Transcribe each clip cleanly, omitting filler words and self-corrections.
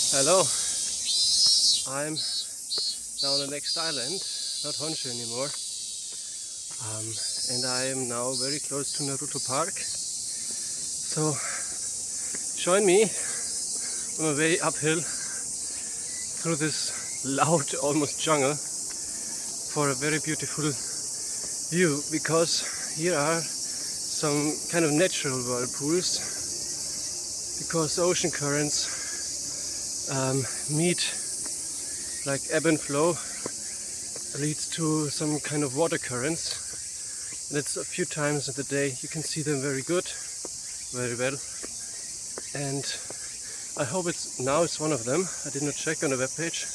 Hello, I'm now on the next island, not Honshu anymore, and I am now very close to Naruto Park. So join me on my way uphill through this loud, almost jungle for a very beautiful view, because here are some kind of natural whirlpools, because ocean currents meet, like ebb and flow leads to some kind of water currents, and it's a few times in the day. You can see them very well, and I hope it's one of them. I did not check on the webpage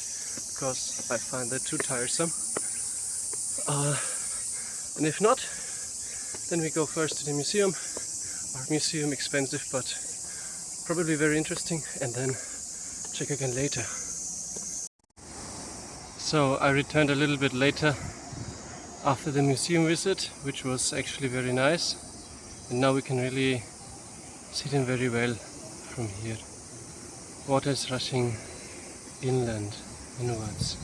because I find that too tiresome, and if not, then we go first to the museum. Art museum, expensive but probably very interesting, and then check again later. So I returned a little bit later after the museum visit, which was actually very nice, and now we can really see them very well from here. Water is rushing inwards.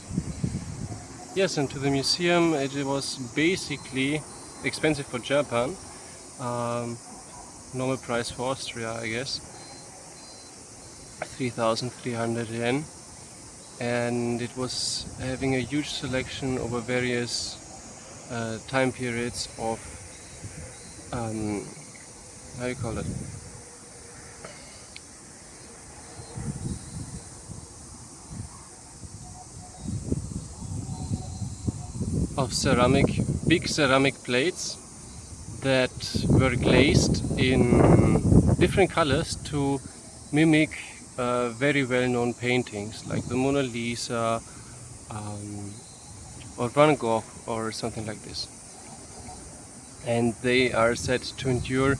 Yes, and to the museum, it was basically expensive for Japan, normal price for Austria, I guess, 3,300 yen, and it was having a huge selection over various time periods of how you call it? Of big ceramic plates that were glazed in different colors to mimic very well-known paintings like the Mona Lisa or Van Gogh or something like this. And they are said to endure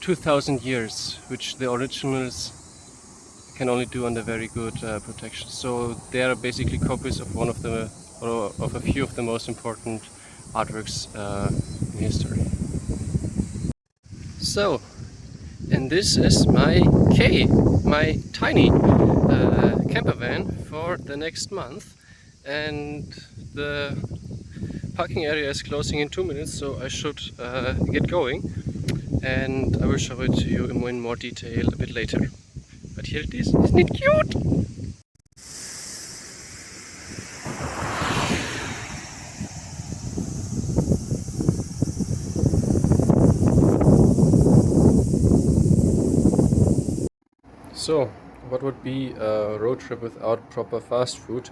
2,000 years, which the originals can only do under very good protection. So they are basically copies of one of the, or of a few of the most important artworks in history. So, and this is my tiny camper van for the next month, and the parking area is closing in 2 minutes, so I should get going, and I will show it to you in more detail a bit later. But here it is. Isn't it cute? So, what would be a road trip without proper fast food?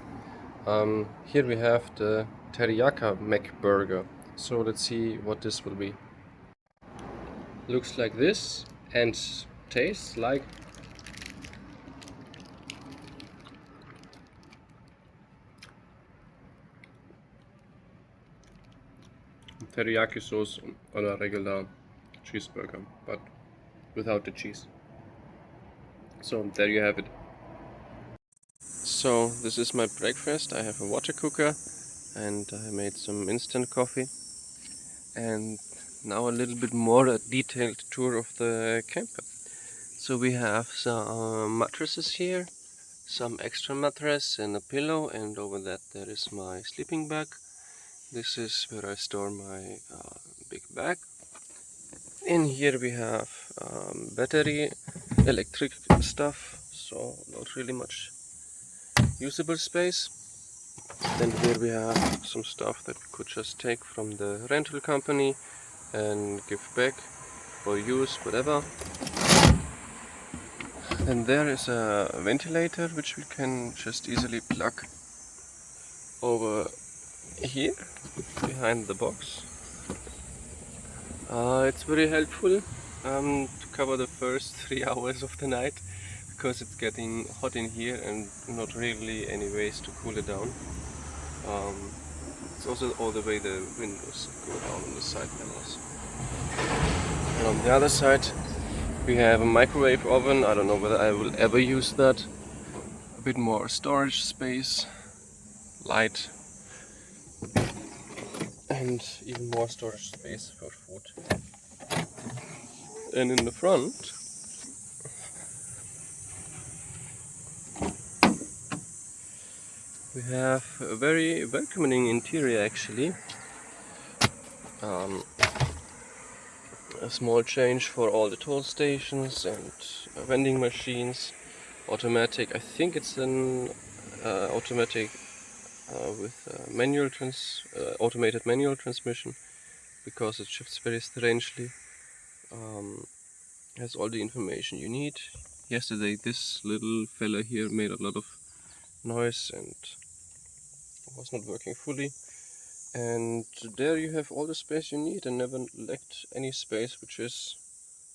Here we have the teriyaki Mac burger. So let's see what this will be. Looks like this and tastes like teriyaki sauce on a regular cheeseburger, but without the cheese. So there you have it. So this is my breakfast. I have a water cooker and I made some instant coffee. And now a little bit more detailed tour of the camper. So we have some mattresses here, some extra mattress and a pillow, and over that there is my sleeping bag. This is where I store my big bag. In here we have battery, electric stuff, so not really much usable space. Then here we have some stuff that we could just take from the rental company and give back for use, whatever. And there is a ventilator which we can just easily plug over here behind the box. It's very helpful to cover the first 3 hours of the night, because it's getting hot in here and not really any ways to cool it down. It's also all the way the windows go down on the side panels. And on the other side we have a microwave oven. I don't know whether I will ever use that. A bit more storage space, light, and even more storage space for food. And in the front We have a very welcoming interior actually. Um, a small change for all the toll stations and vending machines. Automatic, I think it's an automatic with automated manual transmission, because it shifts very strangely. Has all the information you need. Yesterday this little fella here made a lot of noise and was not working fully. And there you have all the space you need and never lacked any space, which is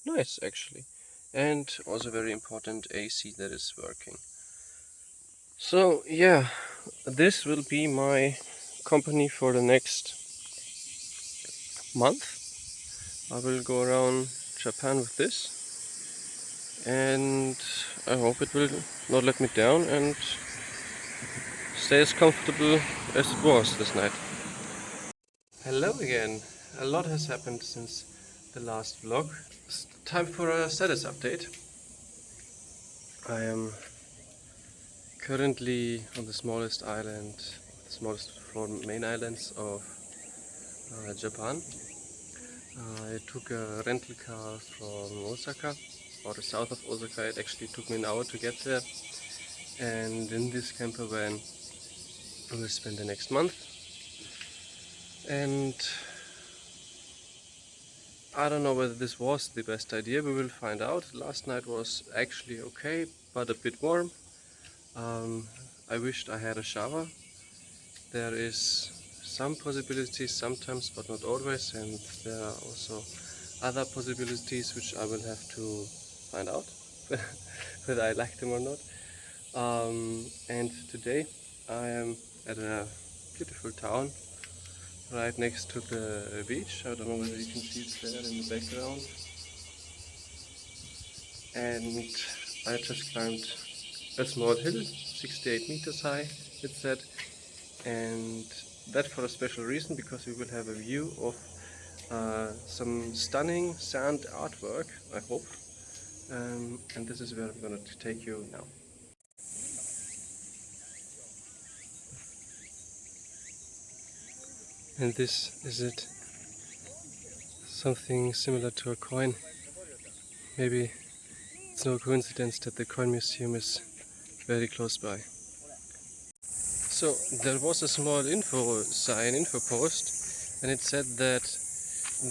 nice actually. And also very important, AC that is working. So yeah, this will be my company for the next month. I will go around Japan with this, and I hope it will not let me down and stay as comfortable as it was this night. Hello again. A lot has happened since the last vlog. It's time for a status update. I am currently on the smallest island, the smallest four main islands of Japan. I took a rental car from Osaka, or the south of Osaka. It actually took me an hour to get there. And in this camper van I will spend the next month. And I don't know whether this was the best idea, we will find out. Last night was actually okay, but a bit warm. I wished I had a shower. There is some possibilities sometimes, but not always, and there are also other possibilities which I will have to find out whether I like them or not. And today I am at a beautiful town right next to the beach. I don't know whether you can see it there in the background. And I just climbed a small hill, 68 meters high, it said, and that for a special reason, because we will have a view of some stunning sand artwork, I hope, and this is where I'm going to take you now. And this is it, something similar to a coin. Maybe it's no coincidence that the coin museum is very close by. So there was a small info post, and it said that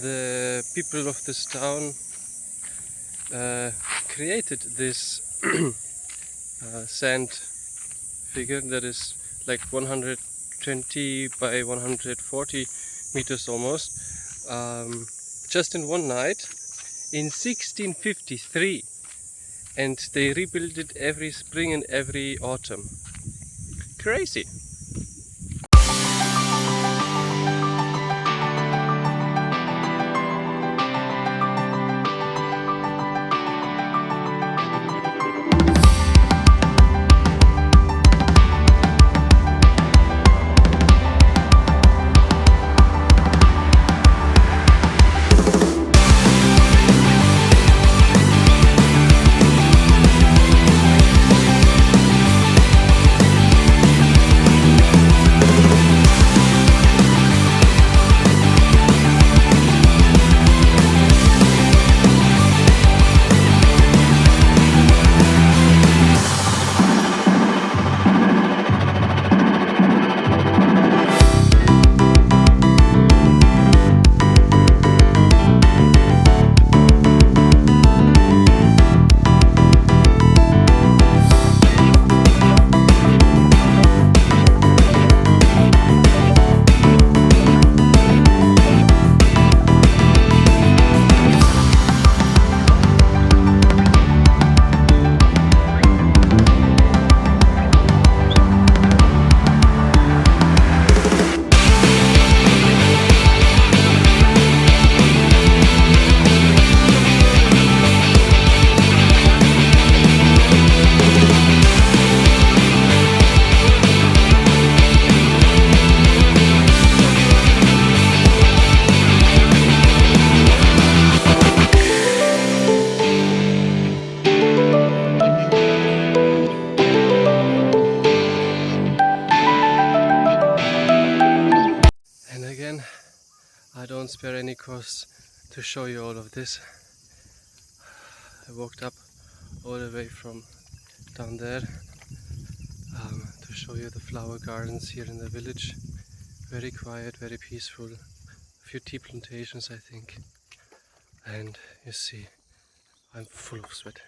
the people of this town created this sand figure that is like 120 by 140 meters almost, just in one night in 1653, and they rebuild it every spring and every autumn. Crazy! because to show you all of this, I walked up all the way from down there to show you the flower gardens here in the village. Very quiet, very peaceful. A few tea plantations, I think. And you see, I'm full of sweat.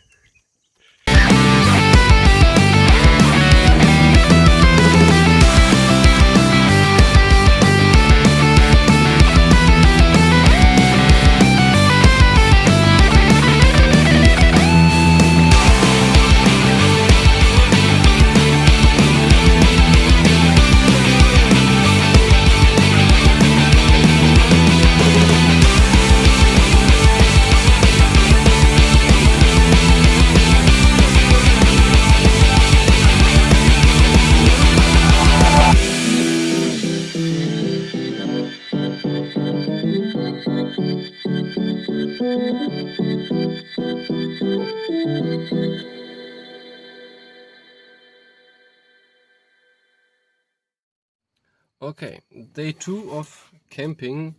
Okay, day 2 of camping.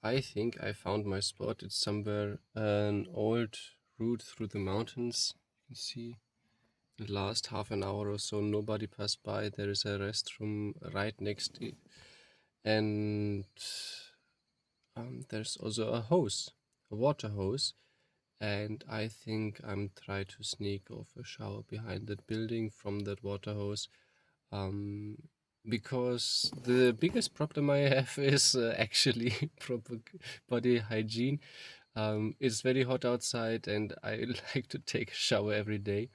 I think I found my spot. It's somewhere an old route through the mountains. You can see the last half an hour or so nobody passed by. There is a restroom right next to it. And there's also a hose, a water hose. And I think I'm trying to sneak off a shower behind that building from that water hose. Because the biggest problem I have is actually proper body hygiene. It's very hot outside and I like to take a shower every day.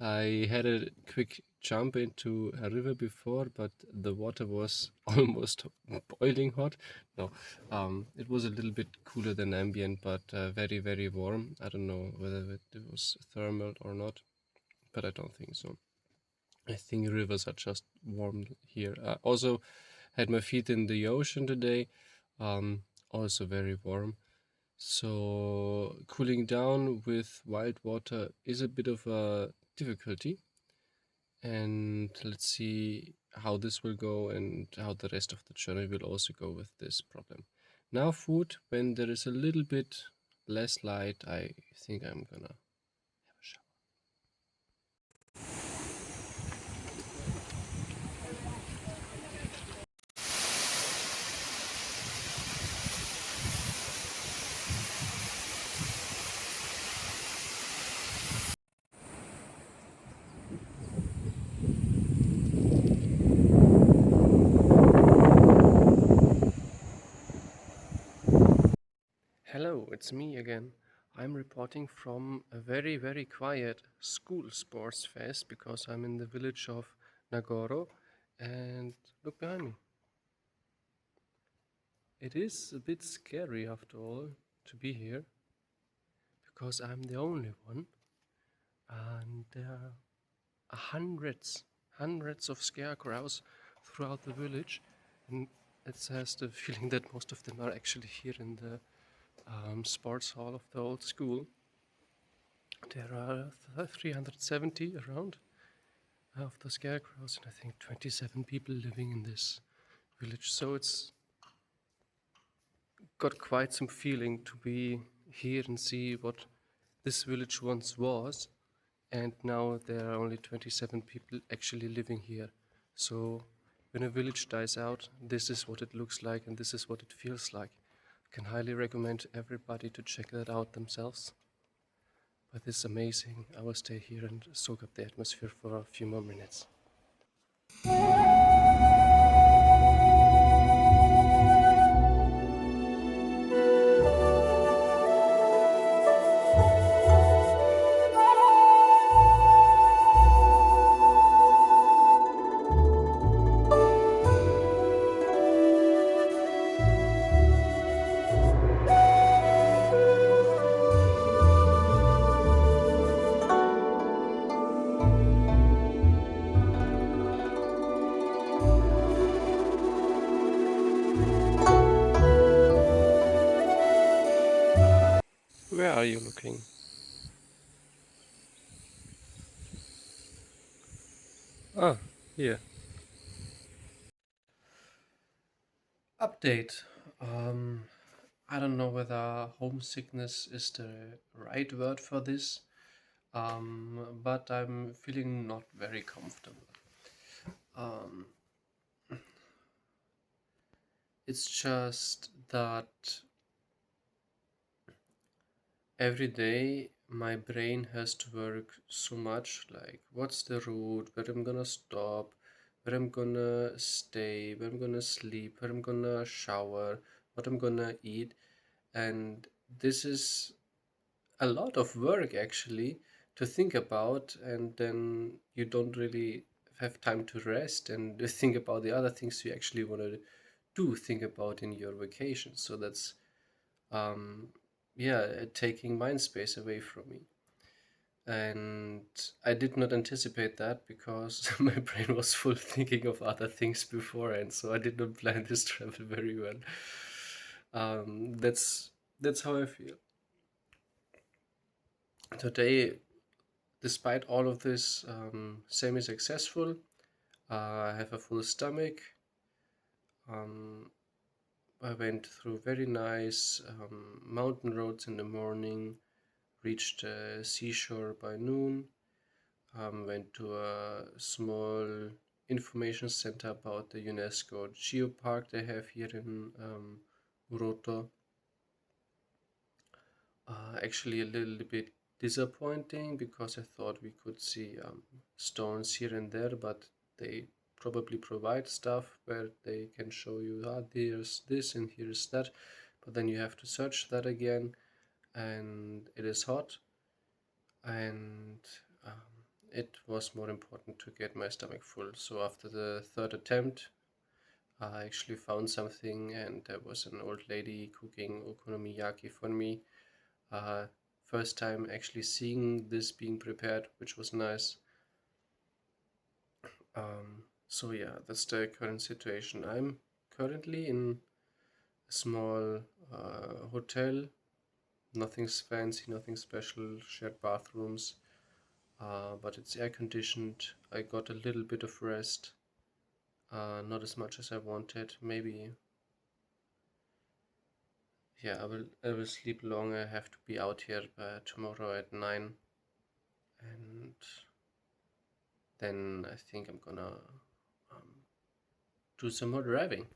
I had a quick jump into a river before, but the water was almost boiling hot. No, it was a little bit cooler than ambient, but very, very warm. I don't know whether it was thermal or not, but I don't think so. I think rivers are just warm here. I also had my feet in the ocean today, also very warm. So cooling down with wild water is a bit of a difficulty. And let's see how this will go and how the rest of the journey will also go with this problem. Now food, when there is a little bit less light, I think I'm gonna have a shower. Hello, it's me again. I'm reporting from a very, very quiet school sports fest because I'm in the village of Nagoro, and look behind me. It is a bit scary after all to be here because I'm the only one, and there are hundreds of scarecrows throughout the village, and it has the feeling that most of them are actually here in the sports hall of the old school. There are 370 around of the scarecrows, and I think 27 people living in this village. So it's got quite some feeling to be here and see what this village once was, and now there are only 27 people actually living here. So when a village dies out, this is what it looks like and this is what it feels like. I can highly recommend everybody to check that out themselves. But it's amazing. I will stay here and soak up the atmosphere for a few more minutes. Where are you looking? Ah, here. Update. I don't know whether homesickness is the right word for this, but I'm feeling not very comfortable. Um, it's just that every day my brain has to work so much, like what's the route, where I'm gonna stop, where I'm gonna stay, where I'm gonna sleep, where I'm gonna shower, what I'm gonna eat. And this is a lot of work actually to think about, and then you don't really have time to rest and think about the other things you actually want to do, think about in your vacation. So that's um yeah, taking mind space away from me. And I did not anticipate that because my brain was full thinking of other things before, and so I did not plan this travel very well. That's how I feel today. Despite all of this, semi-successful. I have a full stomach. Um, I went through very nice mountain roads in the morning, reached the seashore by noon, went to a small information center about the UNESCO geopark they have here in Uroto. Actually, a little bit disappointing because I thought we could see stones here and there, but they probably provide stuff where they can show you, there's this and here's that, but then you have to search that again, and it is hot, and it was more important to get my stomach full. So after the third attempt, I actually found something, and there was an old lady cooking okonomiyaki for me. uh, First time actually seeing this being prepared, which was nice. So yeah, that's the current situation. I'm currently in a small hotel. Nothing's fancy, nothing special, shared bathrooms, but it's air conditioned. I got a little bit of rest, not as much as I wanted. Maybe, yeah, I will sleep long. I have to be out here tomorrow at 9, and then I think I'm gonna um, do some more driving.